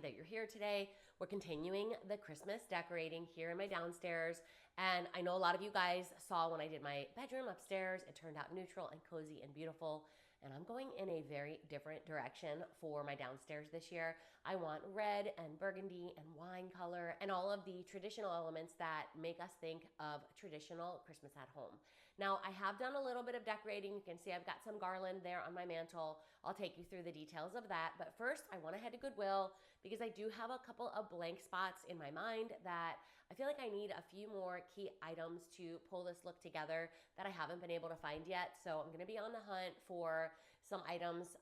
happy that you're here today. We're continuing the Christmas decorating here in my downstairs. And I know a lot of you guys saw when I did my bedroom upstairs, it turned out neutral and cozy and beautiful. And I'm going in a very different direction for my downstairs this year. I want red and burgundy and wine color and all of the traditional elements that make us think of traditional Christmas at home. Now, I have done a little bit of decorating. You can see I've got some garland there on my mantle. I'll take you through the details of that. But first, I want to head to Goodwill because I do have a couple of blank spots in my mind that I feel like I need a few more key items to pull this look together that I haven't been able to find yet. So I'm going to be on the hunt for some items,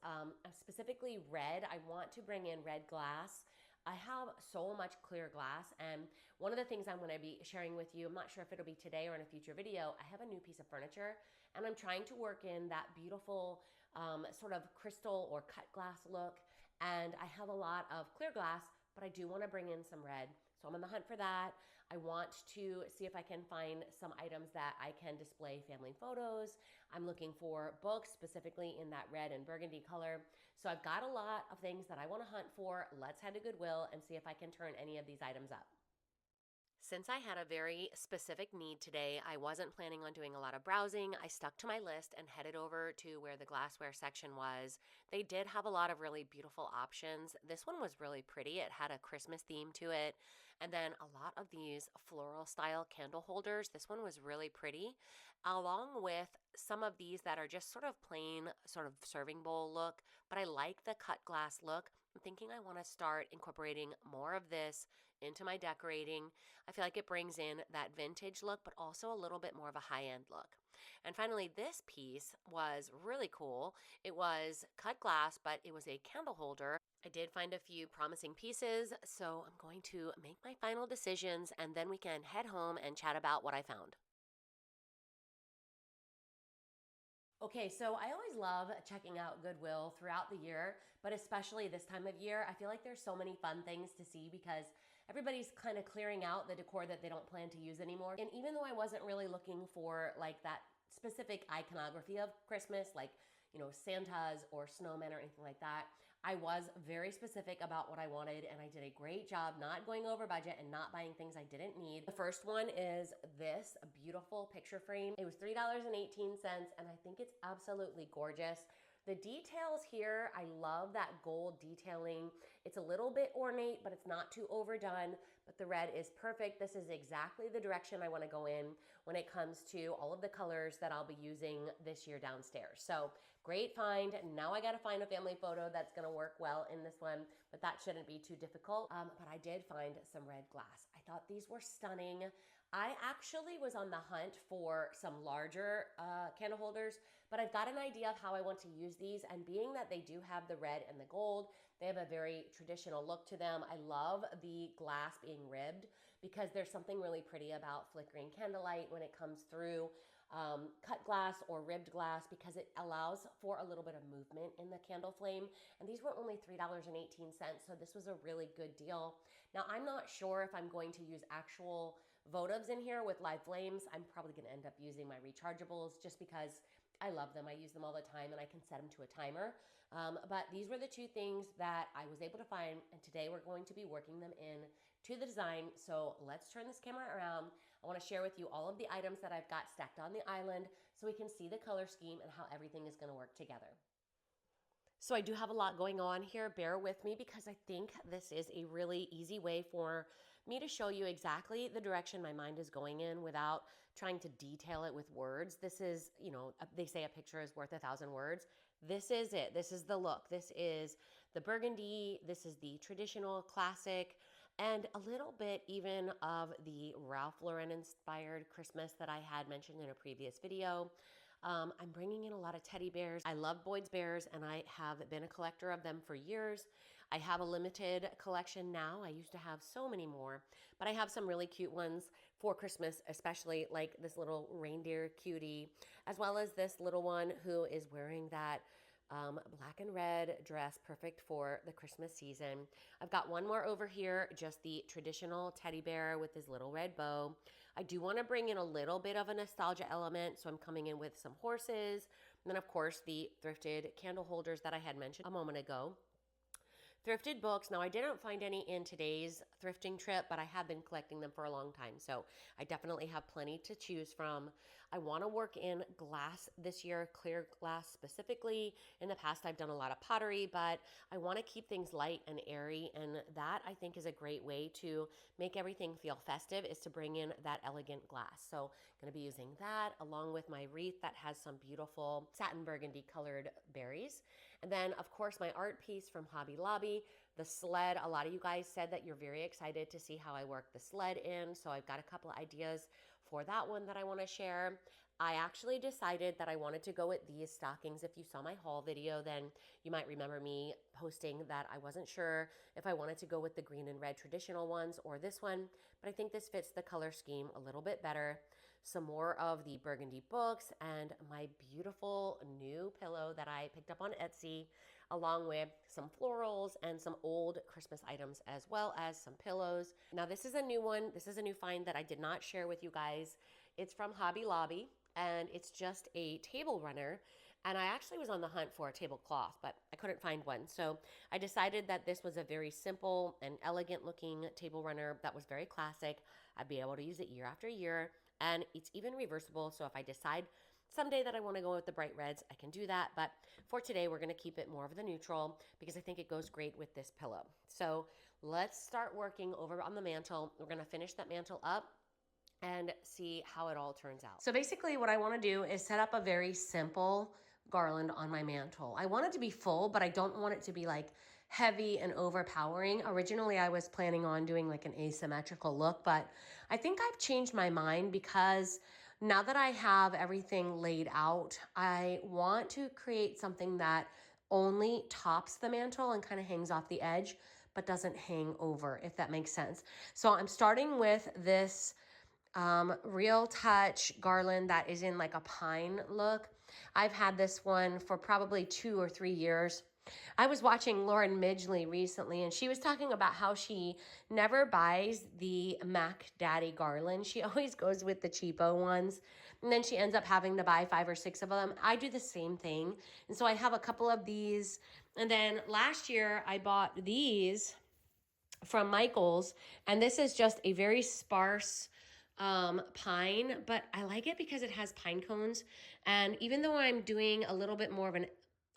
specifically red. I want to bring in red glass. I have so much clear glass, and one of the things I'm going to be sharing with you, I'm not sure if it'll be today or in a future video, I have a new piece of furniture, and I'm trying to work in that beautiful sort of crystal or cut glass look, and I have a lot of clear glass, but I do want to bring in some red. So I'm on the hunt for that. I want to see if I can find some items that I can display family photos. I'm looking for books specifically in that red and burgundy color. So I've got a lot of things that I want to hunt for. Let's head to Goodwill and see if I can turn any of these items up. Since I had a very specific need today, I wasn't planning on doing a lot of browsing. I stuck to my list and headed over to where the glassware section was. They did have a lot of really beautiful options. This one was really pretty. It had a Christmas theme to it. And then a lot of these floral style candle holders. This one was really pretty, along with some of these that are just sort of plain, sort of serving bowl look. But I like the cut glass look. I'm thinking I want to start incorporating more of this into my decorating. I feel like it brings in that vintage look, but also a little bit more of a high-end look. And finally, this piece was really cool. It was cut glass, but it was a candle holder. I did find a few promising pieces, so I'm going to make my final decisions, and then we can head home and chat about what I found. Okay, so I always love checking out Goodwill throughout the year, but especially this time of year, I feel like there's so many fun things to see because everybody's kind of clearing out the decor that they don't plan to use anymore. And even though I wasn't really looking for like that specific iconography of Christmas, like, you know, Santas or snowmen or anything like that, I was very specific about what I wanted, and I did a great job not going over budget and not buying things I didn't need. The first one is this beautiful picture frame. It was $3.18, and I think it's absolutely gorgeous. The details here, I love that gold detailing. It's a little bit ornate, but it's not too overdone, but the red is perfect. This is exactly the direction I want to go in when it comes to all of the colors that I'll be using this year downstairs. So great find. Now I got to find a family photo that's going to work well in this one, but that shouldn't be too difficult. But I did find some red glass. I thought these were stunning. I actually was on the hunt for some larger candle holders, but I've got an idea of how I want to use these, and being that they do have the red and the gold, they have a very traditional look to them. I love the glass being ribbed because there's something really pretty about flickering candlelight when it comes through cut glass or ribbed glass because it allows for a little bit of movement in the candle flame. And these were only $3.18, so this was a really good deal. Now, I'm not sure if I'm going to use actual votives in here with live flames. I'm probably going to end up using my rechargeables just because I love them. I use them all the time and I can set them to a timer. But these were the two things that I was able to find, and today we're going to be working them in to the design. So let's turn this camera around. I want to share with you all of the items that I've got stacked on the island so we can see the color scheme and how everything is going to work together. So I do have a lot going on here. Bear with me because I think this is a really easy way for me to show you exactly the direction my mind is going in without trying to detail it with words. This is, you know, they say a picture is worth 1,000 words. This is it. This is the look. This is the burgundy. This is the traditional classic, and a little bit even of the Ralph Lauren inspired Christmas that I had mentioned in a previous video. I'm bringing in a lot of teddy bears. I love Boyd's bears, and I have been a collector of them for years. I have a limited collection now. I used to have so many more, but I have some really cute ones for Christmas, especially like this little reindeer cutie, as well as this little one who is wearing that black and red dress, perfect for the Christmas season. I've got one more over here, just the traditional teddy bear with his little red bow. I do want to bring in a little bit of a nostalgia element, so I'm coming in with some horses, and then of course the thrifted candle holders that I had mentioned a moment ago. thrifted books. Now, I didn't find any in today's thrifting trip, but I have been collecting them for a long time. So I definitely have plenty to choose from. I want to work in glass this year, clear glass specifically. In the past, I've done a lot of pottery, but I want to keep things light and airy. And that, I think, is a great way to make everything feel festive, is to bring in that elegant glass. So I'm going to be using that along with my wreath that has some beautiful satin burgundy colored berries. And then, of course, my art piece from Hobby Lobby, the sled. A lot of you guys said that you're very excited to see how I work the sled in. So I've got a couple of ideas for that one that I want to share. I actually decided that I wanted to go with these stockings. If you saw my haul video, then you might remember me posting that I wasn't sure if I wanted to go with the green and red traditional ones or this one, but I think this fits the color scheme a little bit better. Some more of the burgundy books and my beautiful new pillow that I picked up on Etsy, along with some florals and some old Christmas items, as well as some pillows. Now, this is a new one. This is a new find that I did not share with you guys. It's from Hobby Lobby, and it's just a table runner. And I actually was on the hunt for a tablecloth, but I couldn't find one. So I decided that this was a very simple and elegant looking table runner that was very classic. I'd be able to use it year after year, and it's even reversible. So if I decide someday that I want to go with the bright reds, I can do that. But for today, we're going to keep it more of the neutral because I think it goes great with this pillow. So let's start working over on the mantle. We're going to finish that mantle up and see how it all turns out. So basically what I want to do is set up a very simple garland on my mantle. I want it to be full, but I don't want it to be like heavy and overpowering. Originally, I was planning on doing like an asymmetrical look, but I think I've changed my mind because now that I have everything laid out, I want to create something that only tops the mantle and kind of hangs off the edge, but doesn't hang over, if that makes sense. So I'm starting with this Real Touch garland that is in like a pine look. I've had this one for probably 2 or 3 years. I was watching Lauren Midgley recently, and she was talking about how she never buys the Mac Daddy garland. She always goes with the cheapo ones, and then she ends up having to buy 5 or 6 of them. I do the same thing, and so I have a couple of these. And then last year I bought these from Michael's, and this is just a very sparse pine, but I like it because it has pine cones. And even though I'm doing a little bit more of an,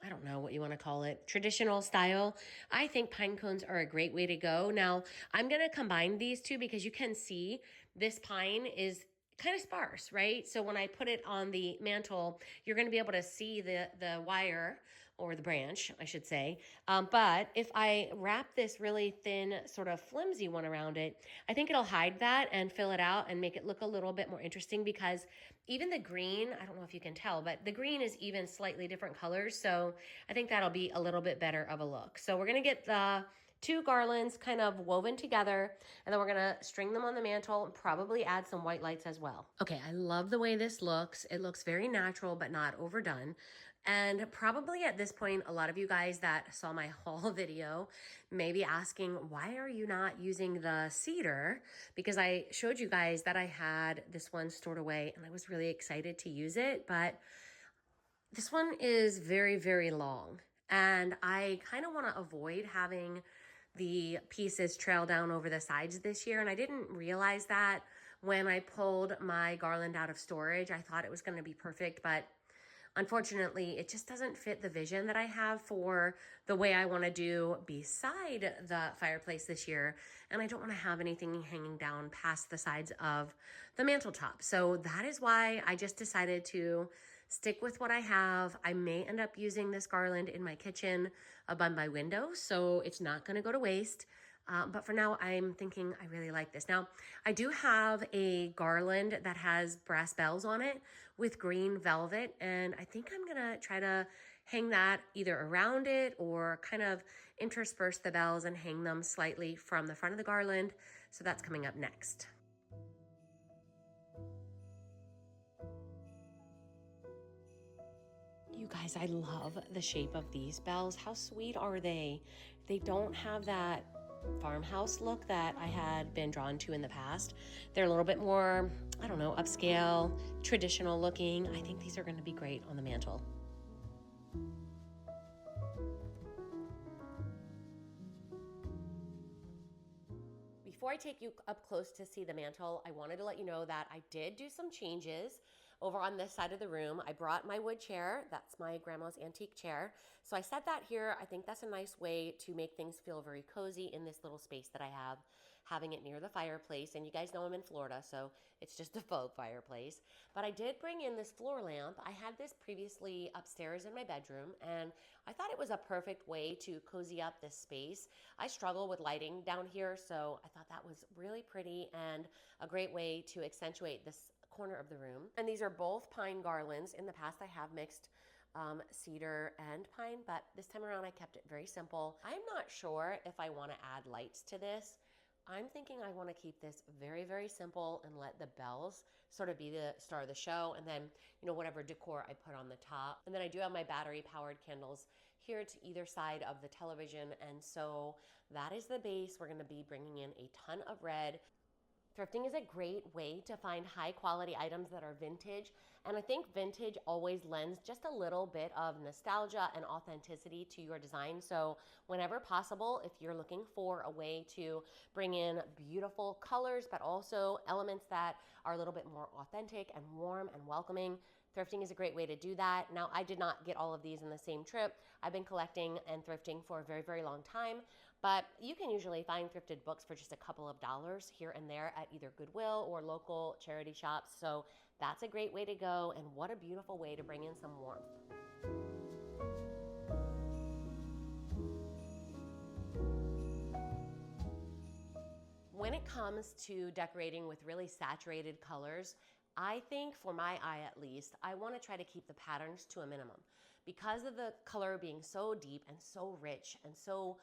I don't know what you want to call it, traditional style, I think pine cones are a great way to go. Now, I'm going to combine these two because you can see this pine is kind of sparse, right? So when I put it on the mantle, you're going to be able to see the wire, or the branch, I should say. But if I wrap this really thin, sort of flimsy one around it, I think it'll hide that and fill it out and make it look a little bit more interesting, because even the green, I don't know if you can tell, but the green is even slightly different colors. So I think that'll be a little bit better of a look. So we're going to get the 2 garlands kind of woven together, and then we're gonna string them on the mantle and probably add some white lights as well. Okay, I love the way this looks. It looks very natural, but not overdone. And probably at this point, a lot of you guys that saw my haul video may be asking, why are you not using the cedar? Because I showed you guys that I had this one stored away and I was really excited to use it, but this one is very, very long. And I kind of want to avoid having the pieces trail down over the sides this year. And I didn't realize that when I pulled my garland out of storage. I thought it was going to be perfect, but unfortunately, it just doesn't fit the vision that I have for the way I want to do beside the fireplace this year. And I don't want to have anything hanging down past the sides of the mantle top. So that is why I just decided to stick with what I have. I may end up using this garland in my kitchen by my window, so it's not going to go to waste. But for now, I'm thinking I really like this. Now, I do have a garland that has brass bells on it with green velvet, and I think I'm gonna try to hang that either around it or kind of intersperse the bells and hang them slightly from the front of the garland. So that's coming up next. You guys, I love the shape of these bells. How sweet are they? They don't have that farmhouse look that I had been drawn to in the past. They're a little bit more, I don't know, upscale, traditional looking. I think these are going to be great on the mantle. Before I take you up close to see the mantle, I wanted to let you know that I did do some changes over on this side of the room. I brought my wood chair. That's my grandma's antique chair. So I set that here. I think that's a nice way to make things feel very cozy in this little space that I have, having it near the fireplace. And you guys know I'm in Florida, so it's just a faux fireplace. But I did bring in this floor lamp. I had this previously upstairs in my bedroom, and I thought it was a perfect way to cozy up this space. I struggle with lighting down here, so I thought that was really pretty and a great way to accentuate this corner of the room. And these are both pine garlands. In the past, I have mixed cedar and pine, but this time around I kept it very simple. I'm not sure if I want to add lights to this. I'm thinking I want to keep this very, very simple and let the bells sort of be the star of the show, and then, you know, whatever decor I put on the top. And then I do have my battery powered candles here to either side of the television, and so that is the base. We're going to be bringing in a ton of red. Thrifting is a great way to find high quality items that are vintage, and I think vintage always lends just a little bit of nostalgia and authenticity to your design. So whenever possible, if you're looking for a way to bring in beautiful colors but also elements that are a little bit more authentic and warm and welcoming, thrifting is a great way to do that. Now, I did not get all of these in the same trip. I've been collecting and thrifting for a very, very long time, but you can usually find thrifted books for just a couple of dollars here and there at either Goodwill or local charity shops. So that's a great way to go, and what a beautiful way to bring in some warmth. When it comes to decorating with really saturated colors, I think, for my eye at least, I want to try to keep the patterns to a minimum. Because of the color being so deep and so rich and so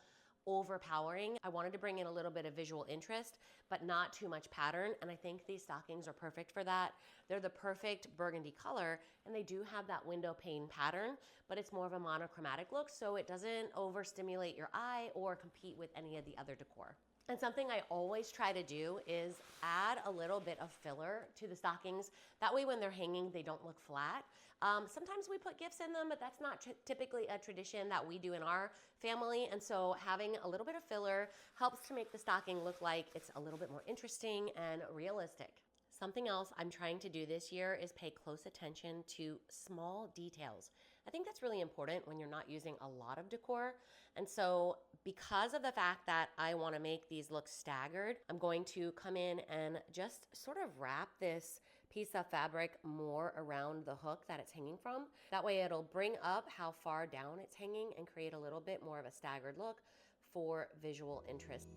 overpowering, I wanted to bring in a little bit of visual interest, but not too much pattern, and I think these stockings are perfect for that. They're the perfect burgundy color, and they do have that window pane pattern, but it's more of a monochromatic look, so it doesn't overstimulate your eye or compete with any of the other decor. And something I always try to do is add a little bit of filler to the stockings. That way when they're hanging, they don't look flat. Sometimes we put gifts in them, but that's not typically a tradition that we do in our family. And so having a little bit of filler helps to make the stocking look like it's a little bit more interesting and realistic. Something else I'm trying to do this year is pay close attention to small details. I think that's really important when you're not using a lot of decor. And so because of the fact that I want to make these look staggered, I'm going to come in and just sort of wrap this piece of fabric more around the hook that it's hanging from. That way it'll bring up how far down it's hanging and create a little bit more of a staggered look for visual interest.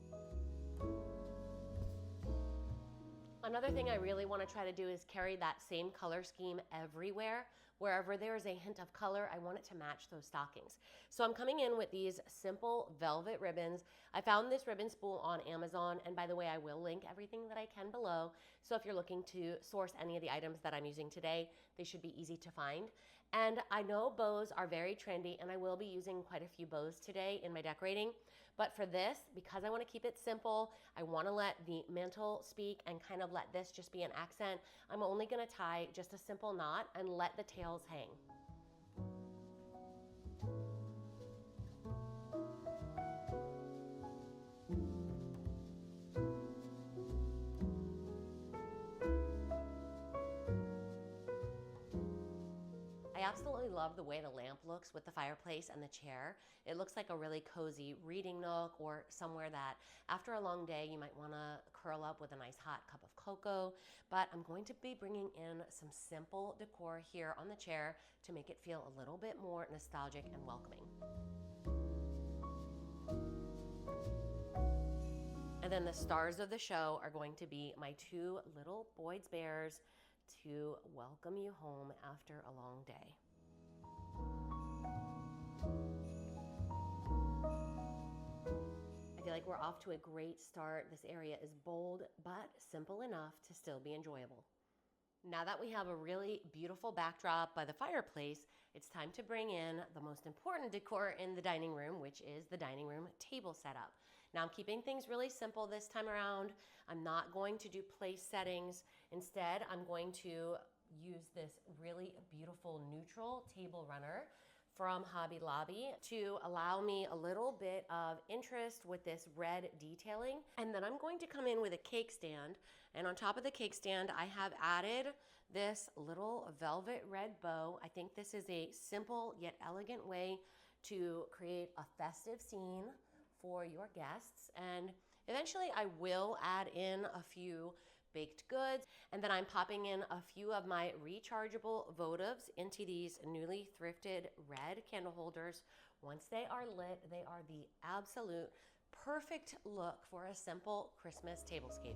Another thing I really want to try to do is carry that same color scheme everywhere. Wherever there is a hint of color, I want it to match those stockings. So I'm coming in with these simple velvet ribbons. I found this ribbon spool on Amazon, and by the way, I will link everything that I can below. So if you're looking to source any of the items that I'm using today, they should be easy to find. And I know bows are very trendy, and I will be using quite a few bows today in my decorating. But for this, because I want to keep it simple, I want to let the mantle speak and kind of let this just be an accent. I'm only going to tie just a simple knot and let the tails hang. I absolutely love the way the lamp looks with the fireplace and the chair. It looks like a really cozy reading nook, or somewhere that after a long day you might want to curl up with a nice hot cup of cocoa. But I'm going to be bringing in some simple decor here on the chair to make it feel a little bit more nostalgic and welcoming. And then the stars of the show are going to be my two little Boyd's bears to welcome you home after a long day. I feel like we're off to a great start. This area is bold, but simple enough to still be enjoyable. Now that we have a really beautiful backdrop by the fireplace, it's time to bring in the most important decor in the dining room, which is the dining room table setup. Now I'm keeping things really simple this time around. I'm not going to do place settings. Instead, I'm going to use this really beautiful neutral table runner from Hobby Lobby to allow me a little bit of interest with this red detailing. And then I'm going to come in with a cake stand, and on top of the cake stand I have added this little velvet red bow. I think this is a simple yet elegant way to create a festive scene for your guests. And eventually I will add in a few baked goods, and then I'm popping in a few of my rechargeable votives into these newly thrifted red candle holders. Once they are lit, they are the absolute perfect look for a simple Christmas tablescape.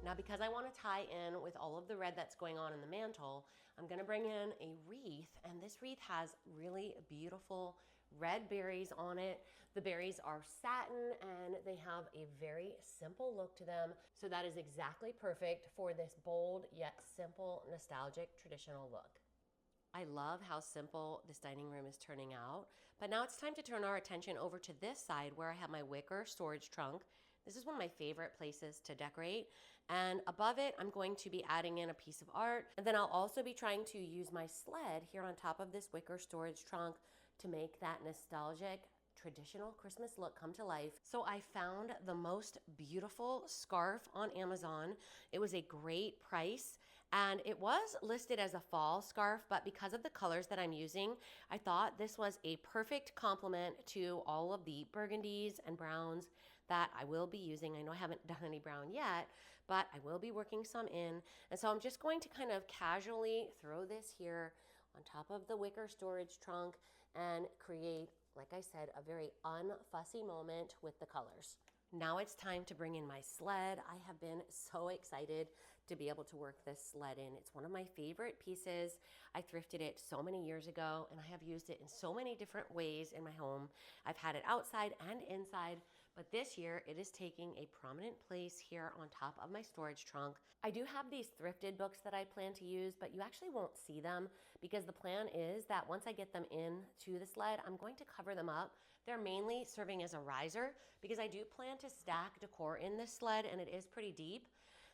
Now, because I want to tie in with all of the red that's going on in the mantle, I'm going to bring in a wreath, and this wreath has really beautiful red berries on it. The berries are satin and they have a very simple look to them. So that is exactly perfect for this bold yet simple, nostalgic, traditional look. I love how simple this dining room is turning out, but now it's time to turn our attention over to this side where I have my wicker storage trunk. This is one of my favorite places to decorate, and above it I'm going to be adding in a piece of art, and then I'll also be trying to use my sled here on top of this wicker storage trunk to make that nostalgic traditional Christmas look come to life. So I found the most beautiful scarf on Amazon. It was a great price and it was listed as a fall scarf, but because of the colors that I'm using, I thought this was a perfect complement to all of the burgundies and browns that I will be using. I know I haven't done any brown yet, but I will be working some in. And so I'm just going to kind of casually throw this here on top of the wicker storage trunk and create, like I said, a very unfussy moment with the colors. Now it's time to bring in my sled. I have been so excited to be able to work this sled in. It's one of my favorite pieces. I thrifted it so many years ago and I have used it in so many different ways in my home. I've had it outside and inside, but this year it is taking a prominent place here on top of my storage trunk. I do have these thrifted books that I plan to use, but you actually won't see them because the plan is that once I get them in to the sled, I'm going to cover them up. They're mainly serving as a riser because I do plan to stack decor in this sled and it is pretty deep.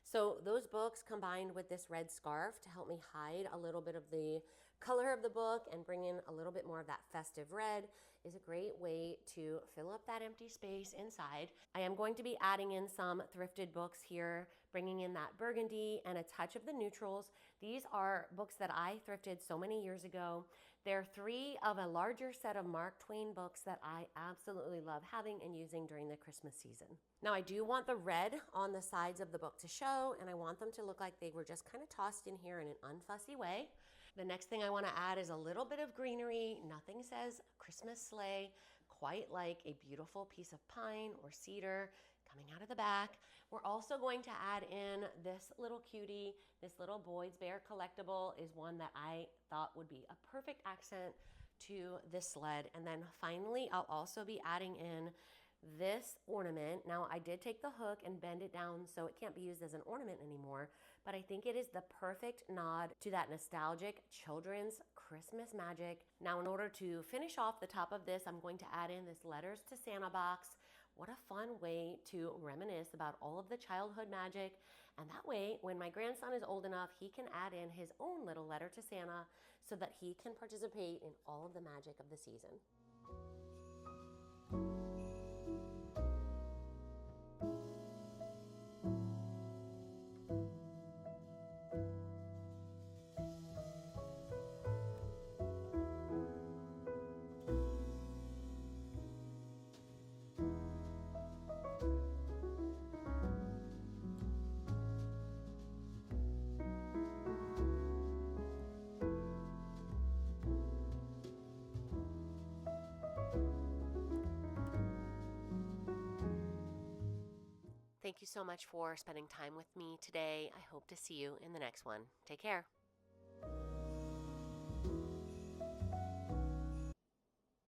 So those books combined with this red scarf to help me hide a little bit of the color of the book and bring in a little bit more of that festive red is a great way to fill up that empty space inside. I am going to be adding in some thrifted books here, bringing in that burgundy and a touch of the neutrals. These are books that I thrifted so many years ago. They're 3 of a larger set of Mark Twain books that I absolutely love having and using during the Christmas season. Now I do want the red on the sides of the book to show, and I want them to look like they were just kind of tossed in here in an unfussy way. The next thing I want to add is a little bit of greenery. Nothing says Christmas sleigh quite like a beautiful piece of pine or cedar coming out of the back. We're also going to add in this little cutie. This little Boyd's Bear collectible is one that I thought would be a perfect accent to this sled. And then finally, I'll also be adding in this ornament. Now I did take the hook and bend it down so it can't be used as an ornament anymore, but I think it is the perfect nod to that nostalgic children's Christmas magic. Now in order to finish off the top of this, I'm going to add in this letters to Santa box. What a fun way to reminisce about all of the childhood magic. And that way, when my grandson is old enough, he can add in his own little letter to Santa so that he can participate in all of the magic of the season. Thank you so much for spending time with me today. I hope to see you in the next one. Take care.